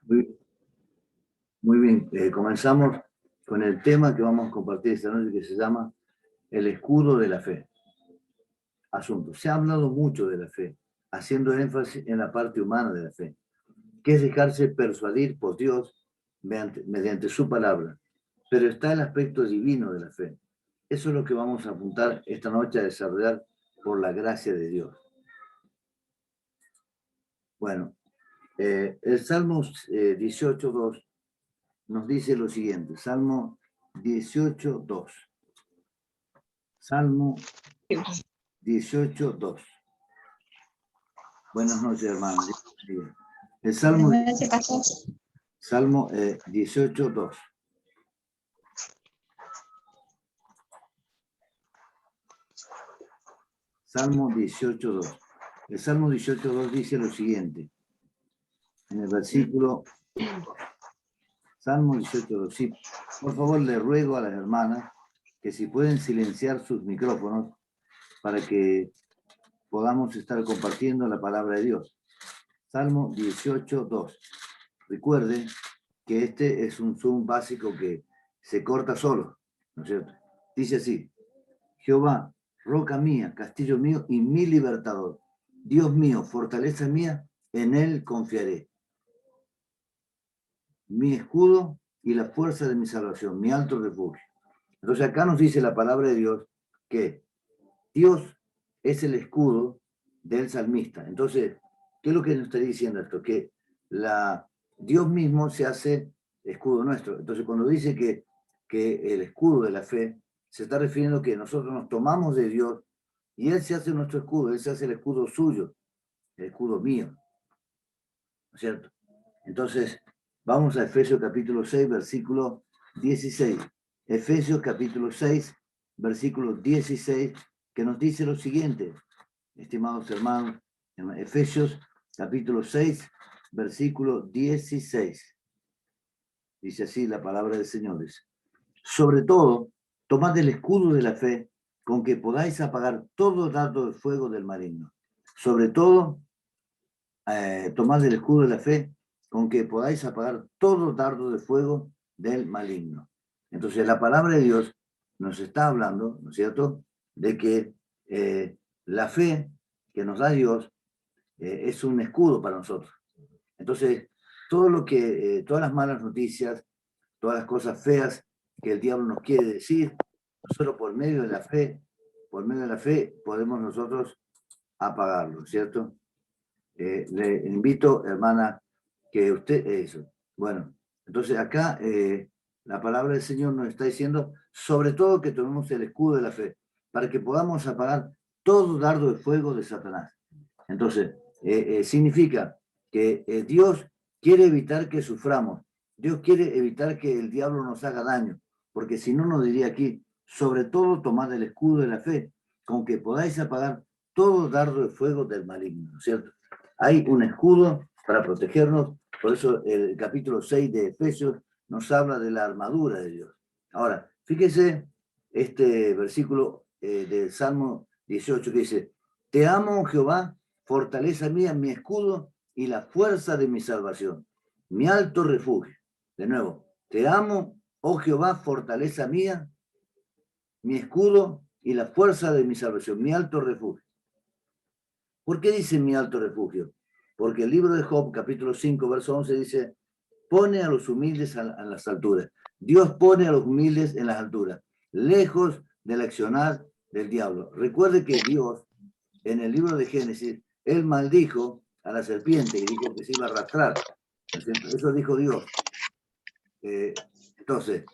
Muy, muy bien, comenzamos con el tema que vamos a compartir esta noche que se llama el escudo de la fe. Asunto. Se ha hablado mucho de la fe, haciendo énfasis en la parte humana de la fe, que es dejarse persuadir por Dios mediante su palabra. Pero está el aspecto divino de la fe. Eso es lo que vamos a apuntar esta noche a desarrollar por la gracia de Dios. Bueno, el Salmo 18:2 nos dice lo siguiente. Salmo 18:2. Salmo 18:2. Buenas noches, hermanos. El Salmo 18:2. Salmo 18:2. El Salmo 18:2 dice lo siguiente. En el versículo Salmo 18:2. Sí, por favor, le ruego a las hermanas que si pueden silenciar sus micrófonos para que podamos estar compartiendo la palabra de Dios. Salmo 18:2. Recuerden que este es un Zoom básico que se corta solo, ¿no es cierto? Dice así: Jehová, roca mía, castillo mío y mi libertador. Dios mío, fortaleza mía, en él confiaré. Mi escudo y la fuerza de mi salvación, mi alto refugio. Entonces acá nos dice la palabra de Dios que Dios es el escudo del salmista. Entonces, ¿qué es lo que nos está diciendo esto? Que Dios mismo se hace escudo nuestro. Entonces, cuando dice que el escudo de la fe, se está refiriendo que nosotros nos tomamos de Dios y Él se hace nuestro escudo, Él se hace el escudo suyo, el escudo mío. ¿No es cierto? Entonces, vamos a Efesios capítulo 6, versículo 16. Efesios capítulo 6, versículo 16, que nos dice lo siguiente, estimados hermanos, Efesios capítulo 6, versículo 16. Dice así la palabra del Señor. Sobre todo, tomad el escudo de la fe, con que podáis apagar todo dardo de fuego del maligno. Sobre todo, tomad el escudo de la fe, con que podáis apagar todo dardo de fuego del maligno. Entonces, la palabra de Dios nos está hablando, ¿no es cierto?, de que la fe que nos da Dios es un escudo para nosotros. Entonces, todas las malas noticias, todas las cosas feas que el diablo nos quiere decir, nosotros por medio de la fe podemos nosotros apagarlo, ¿cierto? Le invito, hermana, que usted, eso. Bueno, entonces acá la palabra del Señor nos está diciendo, sobre todo que tomemos el escudo de la fe, para que podamos apagar todo dardo de fuego de Satanás. Entonces, significa que Dios quiere evitar que suframos, Dios quiere evitar que el diablo nos haga daño, porque si no nos diría aquí, sobre todo tomad el escudo de la fe, con que podáis apagar todo dardo de fuego del maligno, ¿no es cierto? Hay un escudo para protegernos, por eso el capítulo 6 de Efesios nos habla de la armadura de Dios. Ahora, fíjese este versículo del Salmo 18 que dice: Te amo, Jehová, fortaleza mía, mi escudo y la fuerza de mi salvación, mi alto refugio. De nuevo, te amo, oh Jehová, fortaleza mía, mi escudo y la fuerza de mi salvación, mi alto refugio. ¿Por qué dice mi alto refugio? Porque el libro de Job, capítulo 5, verso 11, dice: pone a los humildes a las alturas. Dios pone a los humildes en las alturas, lejos del accionar del diablo. Recuerde que Dios, en el libro de Génesis, él maldijo a la serpiente y dijo que se iba a arrastrar. ¿No es cierto? Eso dijo Dios. Entonces,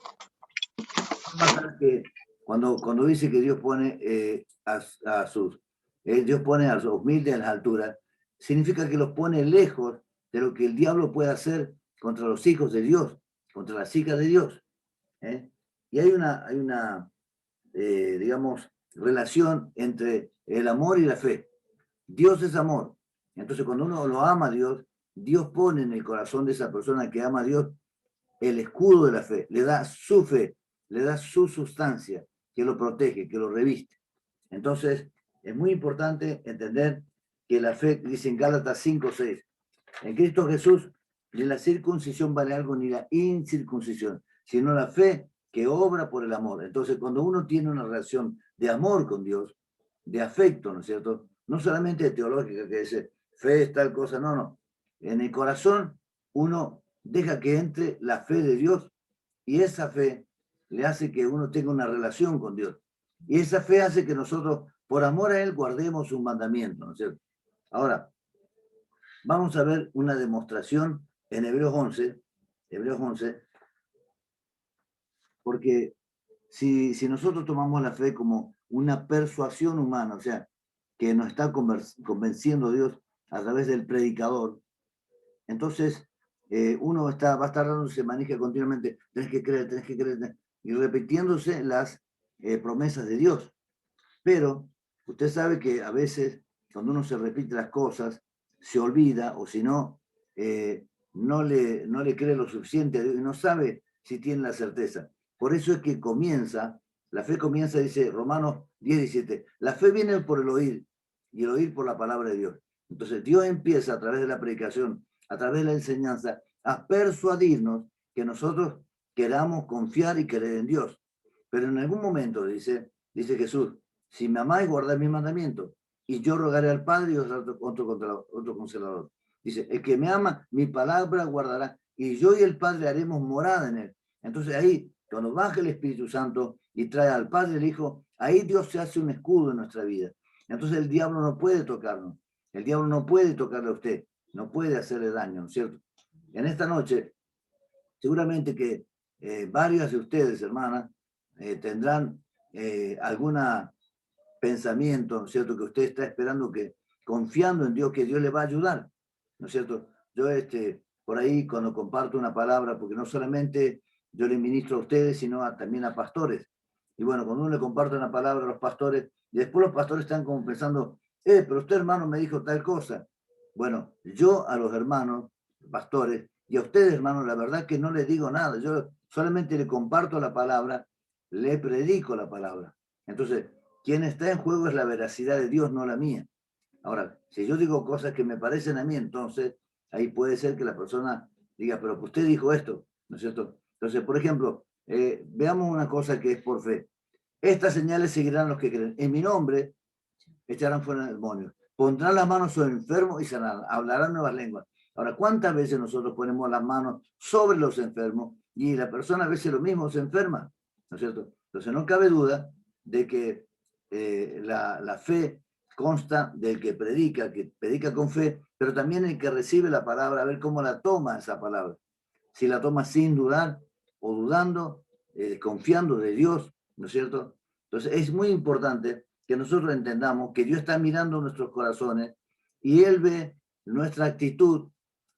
que cuando dice que Dios pone Dios pone a los humildes en las alturas, significa que los pone lejos de lo que el diablo puede hacer contra los hijos de Dios, contra las hijas de Dios. Y hay una digamos, relación entre el amor y la fe. Dios es amor. Entonces, cuando uno lo ama a Dios, Dios pone en el corazón de esa persona que ama a Dios el escudo de la fe, le da su fe, le da su sustancia, que lo protege, que lo reviste. Entonces, es muy importante entender que la fe, dice en Gálatas 5:6, en Cristo Jesús ni la circuncisión vale algo, ni la incircuncisión, sino la fe que obra por el amor. Entonces, cuando uno tiene una relación de amor con Dios, de afecto, ¿no es cierto? No solamente teológica, que dice, fe es tal cosa, no, no. En el corazón uno deja que entre la fe de Dios y esa fe le hace que uno tenga una relación con Dios. Y esa fe hace que nosotros, por amor a Él, guardemos sus mandamientos, ¿no es cierto? Ahora, vamos a ver una demostración en Hebreos 11, porque si nosotros tomamos la fe como una persuasión humana, o sea, que nos está convenciendo Dios a través del predicador, entonces uno va a estar dándose manija continuamente, tenés que creer, y repitiéndose las promesas de Dios. Pero usted sabe que a veces cuando uno se repite las cosas, se olvida o si no, no le cree lo suficiente a Dios y no sabe si tiene la certeza. Por eso es que la fe comienza, dice Romanos 10:17, la fe viene por el oír y el oír por la palabra de Dios. Entonces Dios empieza a través de la predicación, a través de la enseñanza, a persuadirnos que nosotros queramos confiar y creer en Dios. Pero en algún momento, dice Jesús, si me amáis, guardad mis mandamientos. Y yo rogaré al Padre y os daré otro consolador. Dice, el que me ama, mi palabra guardará. Y yo y el Padre haremos morada en él. Entonces ahí, cuando baja el Espíritu Santo y trae al Padre y el Hijo, ahí Dios se hace un escudo en nuestra vida. Entonces el diablo no puede tocarnos. El diablo no puede tocarle a usted. No puede hacerle daño, ¿no es cierto? En esta noche, seguramente que varias de ustedes, hermanas, tendrán alguna pensamiento, ¿no es cierto?, que usted está esperando, que confiando en Dios, que Dios le va a ayudar, ¿no es cierto? Yo por ahí cuando comparto una palabra, porque no solamente yo le ministro a ustedes, sino también a pastores. Y bueno, cuando uno le comparte una palabra a los pastores, y después los pastores están como pensando, pero usted hermano me dijo tal cosa. Bueno, yo a los hermanos, pastores, y a ustedes hermanos, la verdad que no les digo nada, yo solamente le comparto la palabra, le predico la palabra. Entonces, quien está en juego es la veracidad de Dios, no la mía. Ahora, si yo digo cosas que me parecen a mí, entonces ahí puede ser que la persona diga, pero usted dijo esto, ¿no es cierto? Entonces, por ejemplo, veamos una cosa que es por fe. Estas señales seguirán los que creen. En mi nombre echarán fuera demonios. Pondrán las manos sobre enfermos y sanarán. Hablarán nuevas lenguas. Ahora, ¿cuántas veces nosotros ponemos las manos sobre los enfermos y la persona a veces lo mismo se enferma? ¿No es cierto? Entonces, no cabe duda de que la fe consta del que predica con fe, pero también el que recibe la palabra, a ver cómo la toma esa palabra. Si la toma sin dudar o dudando, confiando de Dios, ¿no es cierto? Entonces es muy importante que nosotros entendamos que Dios está mirando nuestros corazones y Él ve nuestra actitud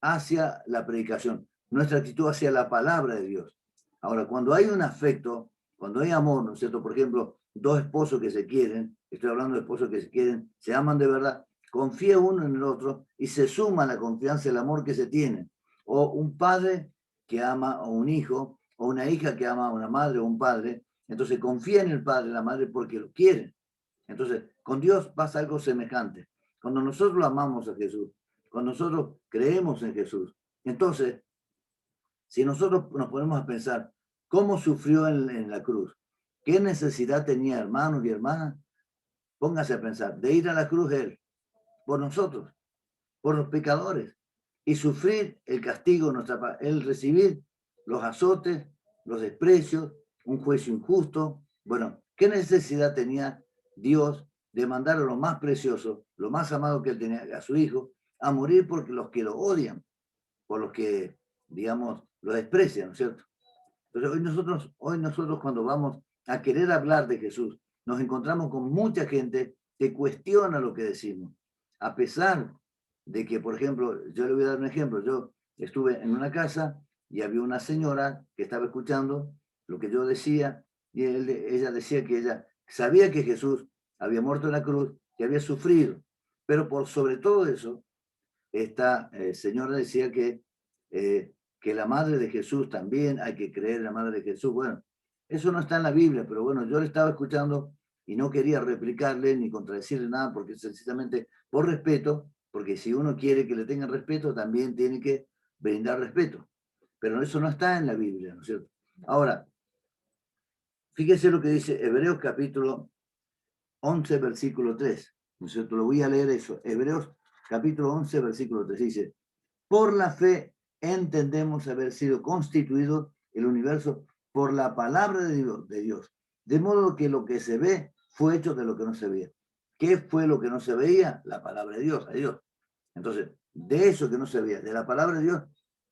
hacia la predicación, nuestra actitud hacia la palabra de Dios. Ahora, cuando hay un afecto, cuando hay amor, ¿no es cierto? Por ejemplo, dos esposos que se quieren, estoy hablando de esposos que se quieren, se aman de verdad, confía uno en el otro y se suma la confianza y el amor que se tienen. O un padre que ama a un hijo, o una hija que ama a una madre o un padre, entonces confía en el padre y la madre porque lo quieren. Entonces, con Dios pasa algo semejante. Cuando nosotros lo amamos a Jesús, cuando nosotros creemos en Jesús, entonces, si nosotros nos ponemos a pensar cómo sufrió en la cruz, qué necesidad tenía, hermanos y hermanas, póngase a pensar, de ir a la cruz Él, por nosotros, por los pecadores, y sufrir el castigo, el recibir los azotes, los desprecios, un juicio injusto. Bueno, ¿qué necesidad tenía Dios de mandar a lo más precioso, lo más amado que él tenía, a su hijo, a morir por los que lo odian, por los que, digamos, lo desprecian, ¿no es cierto? Entonces hoy nosotros cuando vamos a querer hablar de Jesús, nos encontramos con mucha gente que cuestiona lo que decimos, a pesar de que, por ejemplo, yo le voy a dar un ejemplo, yo estuve en una casa y había una señora que estaba escuchando lo que yo decía y ella decía que ella sabía que Jesús había muerto en la cruz, que había sufrido, pero por sobre todo eso, esta señora decía que la madre de Jesús también hay que creer en la madre de Jesús. Bueno, eso no está en la Biblia, pero bueno, yo le estaba escuchando y no quería replicarle ni contradecirle nada, porque sencillamente por respeto, porque si uno quiere que le tengan respeto, también tiene que brindar respeto. Pero eso no está en la Biblia, ¿no es cierto? Ahora, fíjese lo que dice Hebreos capítulo 11, versículo 3, ¿no es cierto? Lo voy a leer eso. Hebreos capítulo 11, versículo 3 dice: por la fe entendemos haber sido constituido el universo por la palabra de Dios. De modo que lo que se ve fue hecho de lo que no se veía. ¿Qué fue lo que no se veía? La palabra de Dios, a Dios. Entonces, de eso que no se veía, de la palabra de Dios,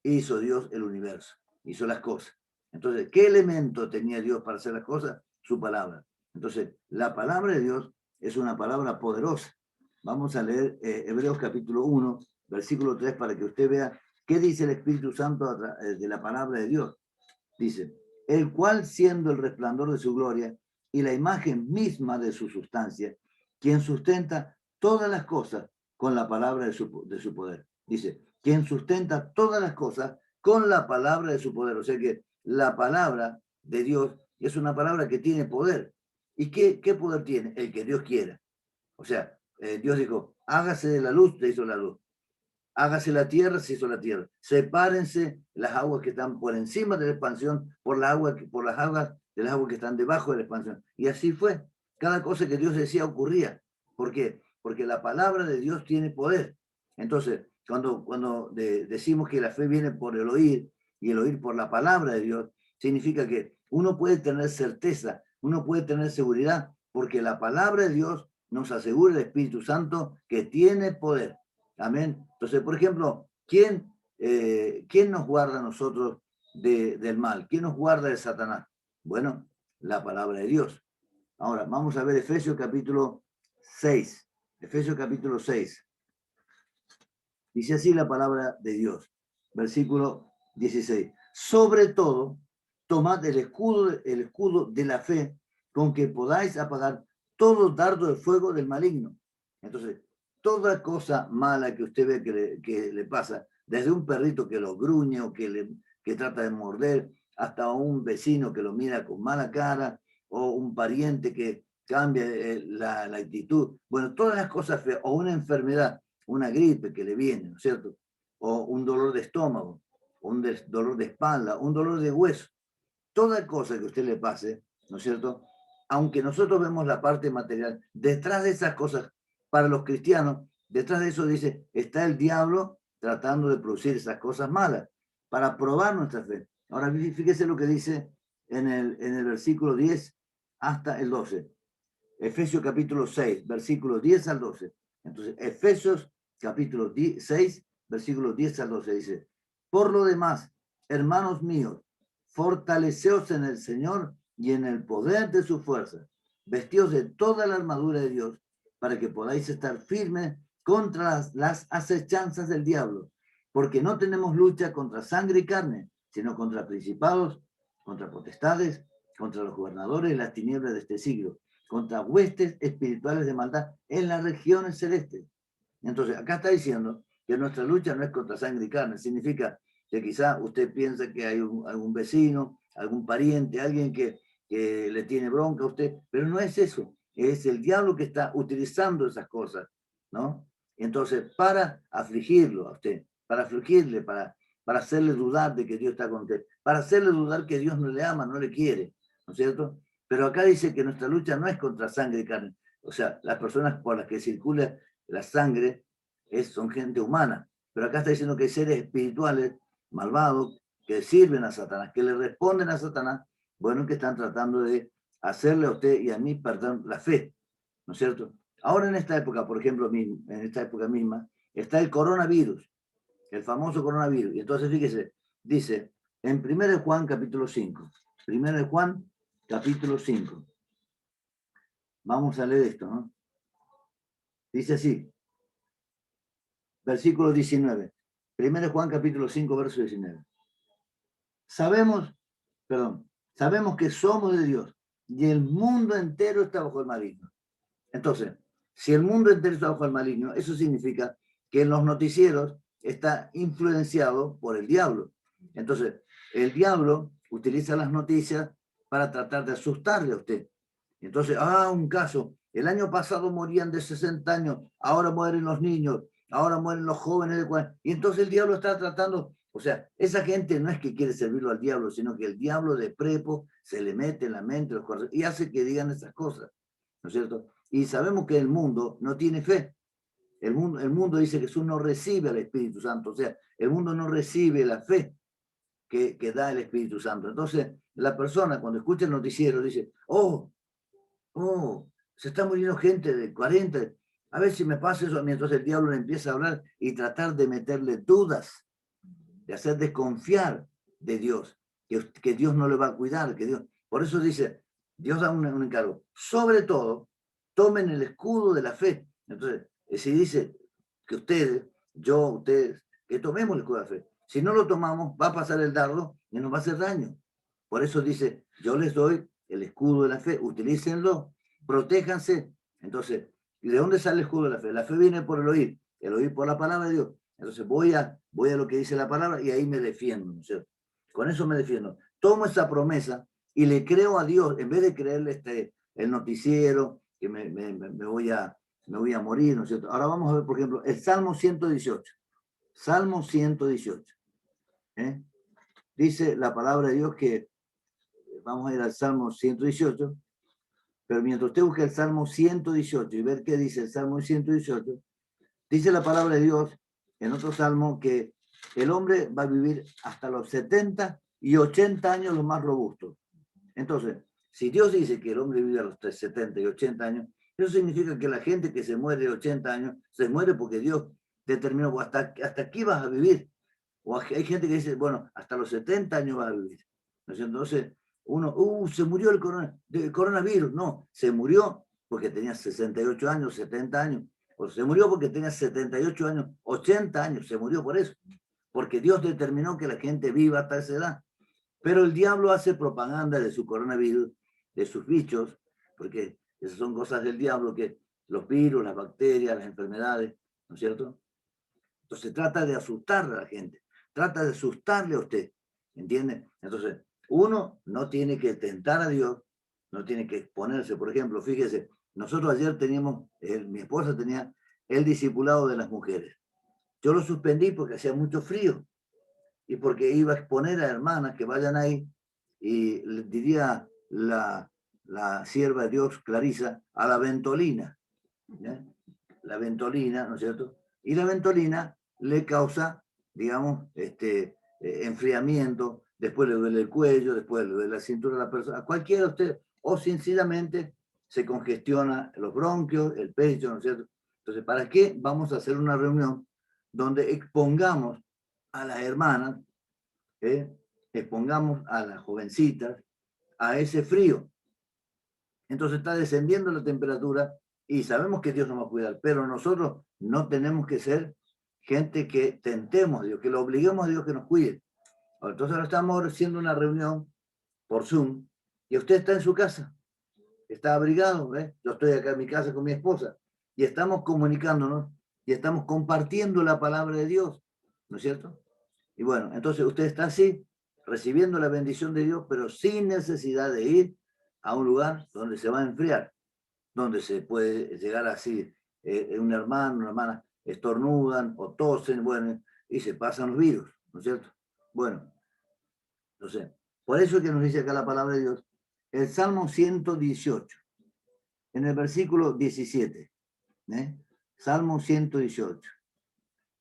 hizo Dios el universo, hizo las cosas. Entonces, ¿qué elemento tenía Dios para hacer las cosas? Su palabra. Entonces, la palabra de Dios es una palabra poderosa. Vamos a leer Hebreos capítulo 1, versículo 3, para que usted vea qué dice el Espíritu Santo de la palabra de Dios. Dice: el cual, siendo el resplandor de su gloria y la imagen misma de su sustancia, quien sustenta todas las cosas con la palabra de su poder. Dice, quien sustenta todas las cosas con la palabra de su poder. O sea que la palabra de Dios es una palabra que tiene poder. ¿Y qué poder tiene? El que Dios quiera. O sea, Dios dijo, hágase de la luz, se hizo la luz. Hágase la tierra, se hizo la tierra. Sepárense las aguas que están por encima de la expansión por las aguas de las aguas que están debajo de la expansión. Y así fue. Cada cosa que Dios decía ocurría. ¿Por qué? Porque la palabra de Dios tiene poder. Entonces, cuando decimos que la fe viene por el oír y el oír por la palabra de Dios, significa que uno puede tener certeza, uno puede tener seguridad, porque la palabra de Dios nos asegura el Espíritu Santo que tiene poder. Amén. Entonces, por ejemplo, ¿quién nos guarda a nosotros del mal? ¿Quién nos guarda de Satanás? Bueno, la palabra de Dios. Ahora, vamos a ver Efesios capítulo 6. Efesios capítulo 6. Dice así la palabra de Dios. Versículo 16. Sobre todo, tomad el escudo de la fe, con que podáis apagar todo dardo de fuego del maligno. Entonces, toda cosa mala que usted ve que le pasa, desde un perrito que lo gruñe o que trata de morder, hasta un vecino que lo mira con mala cara, o un pariente que cambia la actitud. Bueno, todas las cosas feas, o una enfermedad, una gripe que le viene, ¿no es cierto? O un dolor de estómago, un dolor de espalda, un dolor de hueso. Toda cosa que a usted le pase, ¿no es cierto? Aunque nosotros vemos la parte material, detrás de esas cosas, para los cristianos, detrás de eso dice, está el diablo tratando de producir esas cosas malas para probar nuestra fe. Ahora fíjese lo que dice en el versículo 10 hasta el 12. Efesios capítulo 6, versículos 10 al 12. Entonces, Efesios capítulo 6, versículos 10 al 12 dice: por lo demás, hermanos míos, fortaleceos en el Señor y en el poder de su fuerza, vestidos de toda la armadura de Dios, para que podáis estar firmes contra las acechanzas del diablo, porque no tenemos lucha contra sangre y carne, sino contra principados, contra potestades, contra los gobernadores de las tinieblas de este siglo, contra huestes espirituales de maldad en las regiones celestes. Entonces, acá está diciendo que nuestra lucha no es contra sangre y carne. Significa que quizá usted piensa que hay algún vecino, algún pariente, alguien que le tiene bronca a usted, pero no es eso. Es el diablo que está utilizando esas cosas, ¿no? Entonces, para afligirlo a usted, para afligirle, para hacerle dudar de que Dios está con usted, para hacerle dudar que Dios no le ama, no le quiere, ¿no es cierto? Pero acá dice que nuestra lucha no es contra sangre y carne. O sea, las personas por las que circula la sangre son gente humana. Pero acá está diciendo que hay seres espirituales malvados que sirven a Satanás, que le responden a Satanás, bueno, que están tratando de hacerle a usted y a mí perder la fe, ¿no es cierto? Ahora en esta época, por ejemplo, en esta época misma, está el coronavirus, el famoso coronavirus. Y entonces, fíjese, dice en 1 Juan capítulo 5, 1 Juan capítulo 5. Vamos a leer esto, ¿no? Dice así, versículo 19. 1 Juan capítulo 5, verso 19. Sabemos que somos de Dios y el mundo entero está bajo el maligno. Entonces, si el mundo entero está bajo el maligno, eso significa que en los noticieros está influenciado por el diablo. Entonces, el diablo utiliza las noticias para tratar de asustarle a usted. Entonces, un caso, el año pasado morían de 60 años, ahora mueren los niños, ahora mueren los jóvenes de 40. Y entonces el diablo está tratando, o sea, esa gente no es que quiere servirlo al diablo, sino que el diablo de prepo se le mete en la mente los corazones y hace que digan esas cosas, ¿no es cierto? Y sabemos que el mundo no tiene fe. El mundo dice que Jesús no recibe al Espíritu Santo, o sea, el mundo no recibe la fe que da el Espíritu Santo. Entonces, la persona cuando escucha el noticiero dice, oh, se está muriendo gente de 40, a ver si me pasa eso a mí. Entonces el diablo le empieza a hablar y tratar de meterle dudas, de hacer desconfiar de Dios, que Dios no le va a cuidar, que Dios... Por eso dice, Dios da un encargo. Sobre todo, tomen el escudo de la fe. Entonces, si dice que ustedes, que tomemos el escudo de la fe. Si no lo tomamos, va a pasar el dardo y nos va a hacer daño. Por eso dice, yo les doy el escudo de la fe, utilícenlo, protéjanse. Entonces, ¿y de dónde sale el escudo de la fe? La fe viene por el oír por la palabra de Dios. Entonces voy a lo que dice la palabra y ahí me defiendo, ¿no es cierto? Con eso me defiendo. Tomo esa promesa y le creo a Dios, en vez de creerle el noticiero, que me voy a morir, ¿no es cierto? Ahora vamos a ver, por ejemplo, el Salmo 118. Salmo 118. ¿eh? Dice la palabra de Dios que, vamos a ir al Salmo 118, pero mientras usted busca el Salmo 118 y ver qué dice el Salmo 118, dice la palabra de Dios en otro salmo que el hombre va a vivir hasta los 70 y 80 años los más robustos. Entonces, si Dios dice que el hombre vive a los 70 y 80 años, eso significa que la gente que se muere de 80 años, se muere porque Dios determinó, hasta aquí vas a vivir. O hay gente que dice, bueno, hasta los 70 años vas a vivir. Entonces, se murió el coronavirus. No, se murió porque tenía 68 años, 70 años. O se murió porque tenía 78 años, 80 años. Se murió por eso. Porque Dios determinó que la gente viva hasta esa edad. Pero el diablo hace propaganda de su coronavirus, de sus bichos, porque esas son cosas del diablo, que los virus, las bacterias, las enfermedades, ¿no es cierto? Entonces trata de asustar a la gente, trata de asustarle a usted, ¿entiende? Entonces, uno no tiene que tentar a Dios, no tiene que exponerse. Por ejemplo, fíjese, nosotros ayer teníamos, mi esposa tenía el discipulado de las mujeres. Yo lo suspendí porque hacía mucho frío y porque iba a exponer a hermanas que vayan ahí y les diría la sierva de Dios, Clarisa, a la ventolina. ¿Ya? La ventolina, ¿no es cierto? Y la ventolina le causa, digamos, enfriamiento, después le duele el cuello, después le duele la cintura a la persona, a cualquiera de ustedes, o sencillamente se congestiona los bronquios, el pecho, ¿no es cierto? Entonces, ¿para qué vamos a hacer una reunión donde expongamos a las hermanas, expongamos a las jovencitas a ese frío? Entonces está descendiendo la temperatura y sabemos que Dios nos va a cuidar, pero nosotros no tenemos que ser gente que tentemos a Dios, que lo obliguemos a Dios que nos cuide. Entonces ahora estamos haciendo una reunión por Zoom y usted está en su casa, está abrigado, ¿eh? Yo estoy acá en mi casa con mi esposa y estamos comunicándonos y estamos compartiendo la palabra de Dios, ¿no es cierto? Y bueno, entonces usted está así, recibiendo la bendición de Dios, pero sin necesidad de ir a un lugar donde se va a enfriar, donde se puede llegar así, un hermano, una hermana estornudan o tosen, bueno, y se pasan los virus, ¿no es cierto? Bueno, entonces, por eso es que nos dice acá la palabra de Dios, el Salmo 118, en el versículo 17, Salmo 118,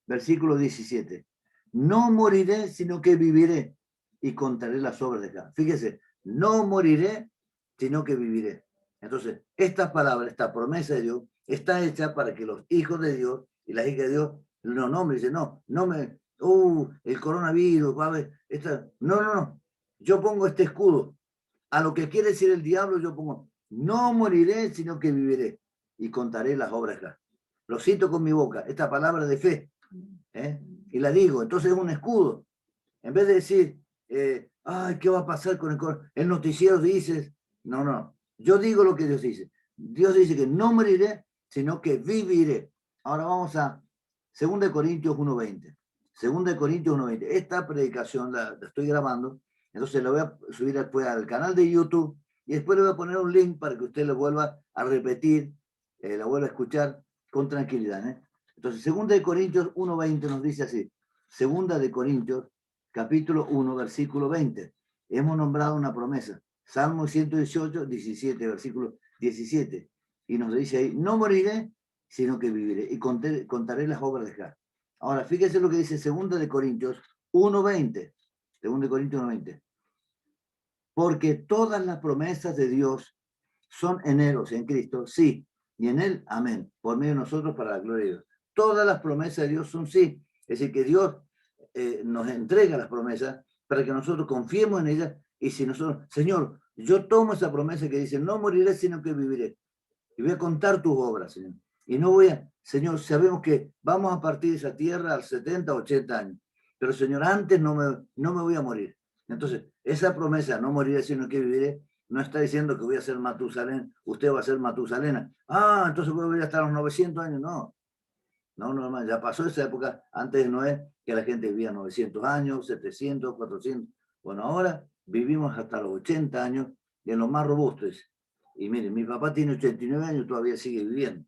versículo 17. No moriré, sino que viviré y contaré las obras de Jehová. Fíjese, no moriré, sino que viviré. Entonces, esta palabra, esta promesa de Dios, está hecha para que los hijos de Dios y las hijas de Dios lo nombren. Dicen, el coronavirus, va a haber, no. Yo pongo este escudo. A lo que quiere decir el diablo, yo pongo, no moriré, sino que viviré y contaré las obras de Jehová. Lo cito con mi boca, esta palabra de fe. Y la digo, entonces es un escudo. En vez de decir, ¿qué va a pasar con el noticiero? Dices, no. Yo digo lo que Dios dice. Dios dice que no moriré, sino que viviré. Ahora vamos a 2 Corintios 1:20. 2 Corintios 1:20. Esta predicación la estoy grabando, entonces la voy a subir después al canal de YouTube y después le voy a poner un link para que usted lo vuelva a repetir, la vuelva a escuchar con tranquilidad. Entonces, 2 Corintios 1:20 nos dice así. 2 Corintios, capítulo 1, versículo 20. Hemos nombrado una promesa. Salmo 118, 17, versículo 17. Y nos dice ahí, no moriré, sino que viviré. Y contaré las obras de Jehová. Ahora, fíjense lo que dice 2 Corintios 1:20. 2 Corintios 1:20. Porque todas las promesas de Dios son en Él, o sea, en Cristo, sí, y en Él, amén, por medio de nosotros para la gloria de Dios. Todas las promesas de Dios son sí, es decir, que Dios nos entrega las promesas para que nosotros confiemos en ellas, y si nosotros, Señor, yo tomo esa promesa que dice, no moriré, sino que viviré, y voy a contar tus obras, Señor, y no voy a, Señor, sabemos que vamos a partir de esa tierra a 70, 80 años, pero Señor, antes no me voy a morir. Entonces, esa promesa, no moriré, sino que viviré, no está diciendo que voy a ser Matusalén, usted va a ser Matusalena. Ah, entonces voy a estar a los 900 años. No, no, ya pasó esa época antes de Noé, que la gente vivía 900 años, 700, 400. Bueno, ahora vivimos hasta los 80 años y en los más robustos. Y miren, mi papá tiene 89 años, todavía sigue viviendo.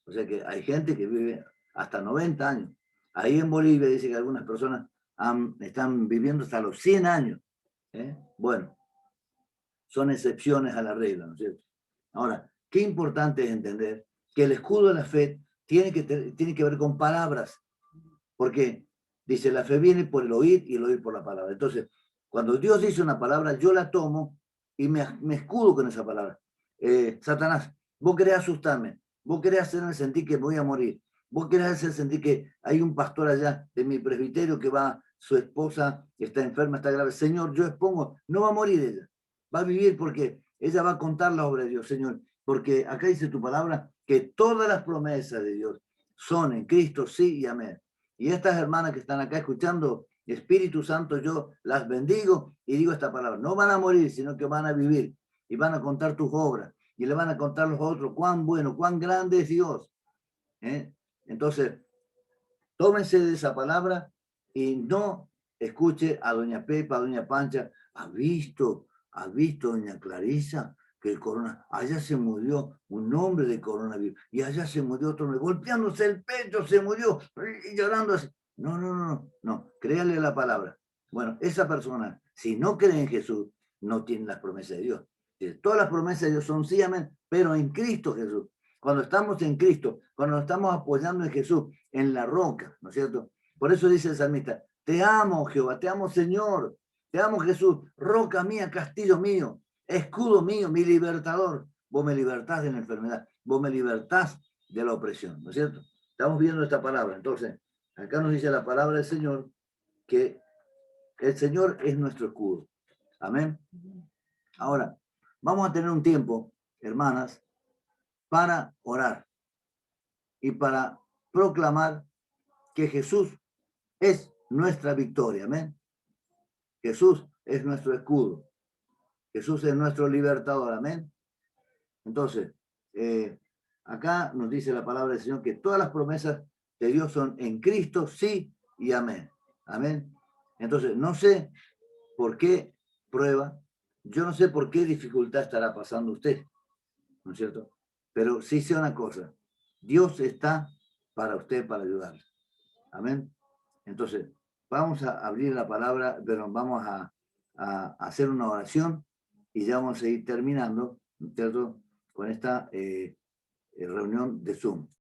O sea que hay gente que vive hasta 90 años. Ahí en Bolivia dice que algunas personas están viviendo hasta los 100 años. Bueno, son excepciones a la regla, ¿no es cierto? Ahora, qué importante es entender que el escudo de la fe tiene que ver con palabras, porque dice, la fe viene por el oír y el oír por la palabra. Entonces, cuando Dios dice una palabra, yo la tomo y me escudo con esa palabra. Satanás, vos querés asustarme, vos querés hacerme sentir que me voy a morir, vos querés hacer sentir que hay un pastor allá de mi presbiterio que va, su esposa está enferma, está grave. Señor, yo expongo, no va a morir ella, va a vivir porque ella va a contar la obra de Dios, Señor. Porque acá dice tu palabra que todas las promesas de Dios son en Cristo, sí y amén. Y estas hermanas que están acá escuchando, Espíritu Santo, yo las bendigo y digo esta palabra. No van a morir, sino que van a vivir y van a contar tus obras y le van a contar a los otros cuán bueno, cuán grande es Dios. Entonces, tómense de esa palabra y no escuche a doña Pepa, a doña Pancha. ¿Ha visto doña Clarisa? Que el corona, allá se murió un hombre de coronavirus y allá se murió otro hombre, golpeándose el pecho, se murió y llorando así. No, créale la palabra. Bueno, esa persona, si no cree en Jesús, no tiene las promesas de Dios. Todas las promesas de Dios son sí, amén, pero en Cristo Jesús. Cuando estamos en Cristo, cuando nos estamos apoyando en Jesús, en la roca, ¿no es cierto? Por eso dice el salmista, te amo Jehová, te amo Señor, te amo Jesús, roca mía, castillo mío, escudo mío, mi libertador. Vos me libertás de la enfermedad, vos me libertás de la opresión, ¿no es cierto? Estamos viendo esta palabra. Entonces, acá nos dice la palabra del Señor que el Señor es nuestro escudo. Amén. Ahora, vamos a tener un tiempo, hermanas, para orar y para proclamar que Jesús es nuestra victoria. Amén. Jesús es nuestro escudo. Jesús es nuestro libertador. Amén. Entonces, acá nos dice la palabra del Señor que todas las promesas de Dios son en Cristo, sí y amén. Amén. Entonces, no sé por qué prueba, yo no sé por qué dificultad estará pasando usted, ¿no es cierto? Pero sí sé una cosa, Dios está para usted, para ayudarle. Amén. Entonces, vamos a abrir la palabra, pero vamos a hacer una oración y ya vamos a ir terminando, ¿no es cierto?, con esta reunión de Zoom.